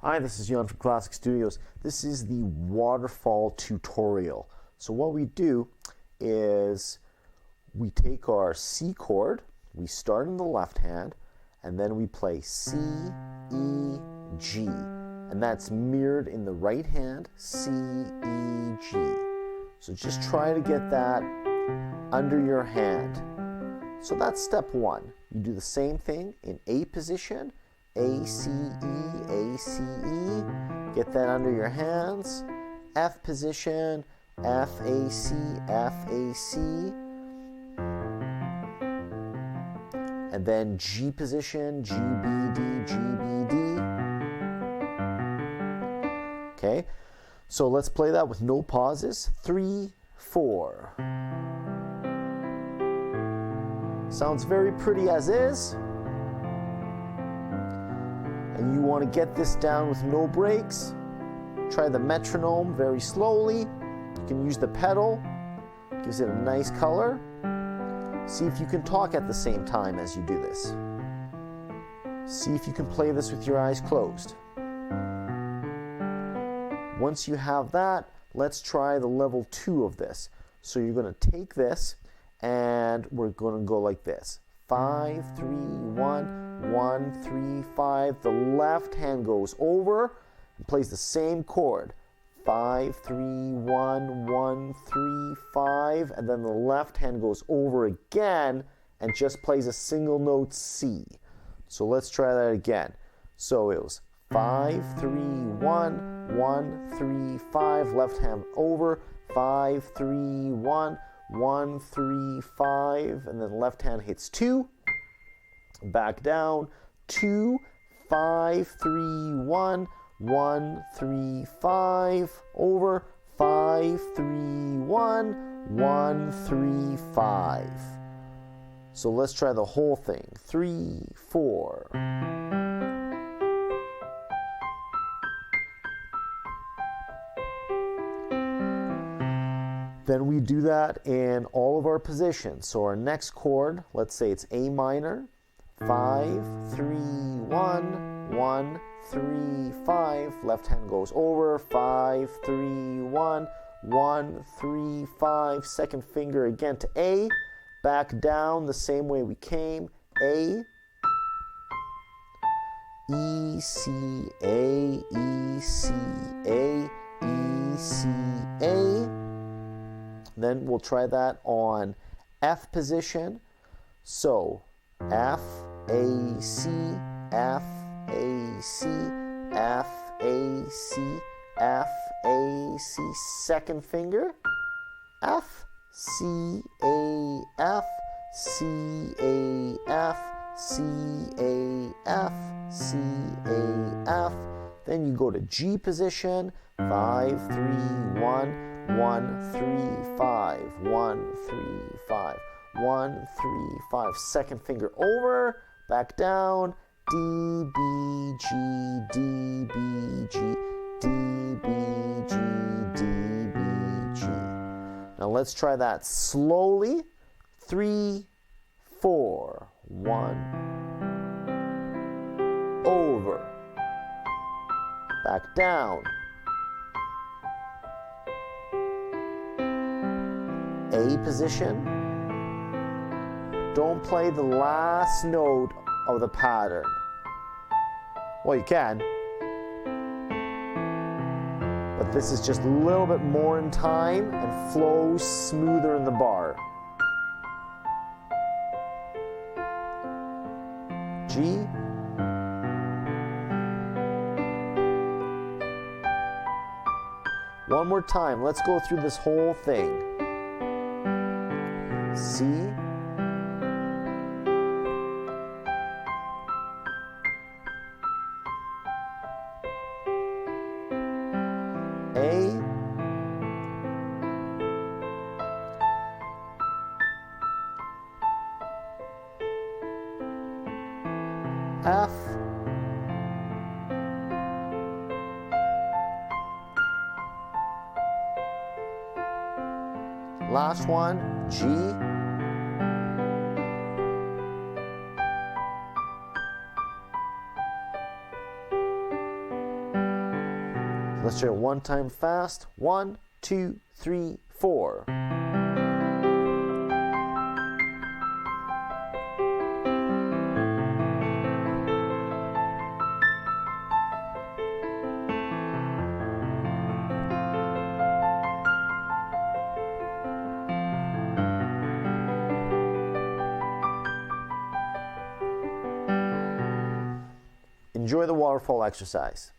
Hi, this is Jan from Classic Studios. This is the Waterfall tutorial. So what we do is we take our C chord, we start in the left hand, and then we play C, E, G. And that's mirrored in the right hand, C, E, G. So just try to get that under your hand. So that's step one. You do the same thing in A position, A, C, E, A, C, E. Get that under your hands. F position, F, A, C, F, A, C. And then G position, G, B, D, G, B, D. Okay, so let's play that with no pauses. 3, 4. Sounds very pretty as is. And you want to get this down with no breaks. Try the metronome very slowly. You can use the pedal. Gives it a nice color. See if you can talk at the same time as you do this. See if you can play this with your eyes closed. Once you have that, let's try the level 2 of this. So you're going to take this and we're going to go like this. 5, 3, 1, 1, 3, 5. The left hand goes over and plays the same chord. 5, 3, 1, 1, 3, 5. And then the left hand goes over again and just plays a single note C. So let's try that again. So it was 5, 3, 1, 1, 3, 5. Left hand over. 5, 3, 1, 1, 3, 5, and then left hand hits 2, back down, 2, 5, 3, 1, 1, 3, 5, over, 5, 3, 1, 1, 3, 5. So let's try the whole thing. 3, 4. Then we do that in all of our positions. So our next chord, let's say it's A minor, 5, 3, 1, 1, 3, 5. Left hand goes over, 5, 3, 1, 1, 3, 5. Second finger again to A, back down the same way we came, A, E, C, A, E, C, A, E, C, A. Then we'll try that on F position. So F, A, C, F, A, C, F, A, C, F, A, C. Second finger. F, C, A, F, C, A, F, C, A, F, C, A, F. Then you go to G position. 5, 3, 1. 1, 3, 5, 1, 3, 5, 1, 3, 5. Second finger over, back down, D, B, G, D, B, G, D, B, G, D, B, G. Now let's try that slowly. 3, 4, 1, over, back down, A position. Don't play the last note of the pattern. Well, you can, but this is just a little bit more in time and flows smoother in the bar. G. One more time. Let's go through this whole thing. C, A, F, last one, G, Let's try it one time fast. 1, 2, 3, 4. Enjoy the waterfall exercise.